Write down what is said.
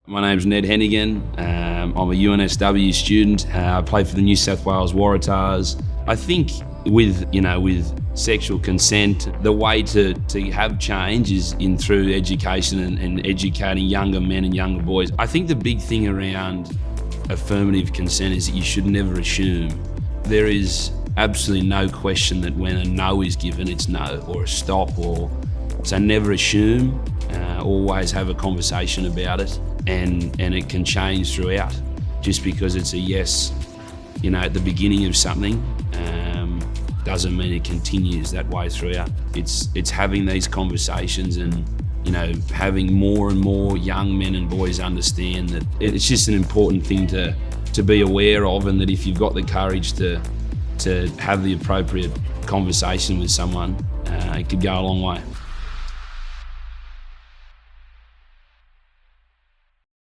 My name's Ned Hanigan. I'm a UNSW student. I play for the New South Wales Waratahs. I think with sexual consent, the way to have change is through education and educating younger men and younger boys. I think the big thing around affirmative consent is that you should never assume. There is absolutely no question that when a no is given, it's no, or a stop, so never assume. Always have a conversation about it, and it can change throughout. Just because it's a yes, at the beginning of something, doesn't mean it continues that way throughout. It's having these conversations and having more and more young men and boys understand that it's just an important thing to be aware of, and that if you've got the courage to have the appropriate conversation with someone, it could go a long way.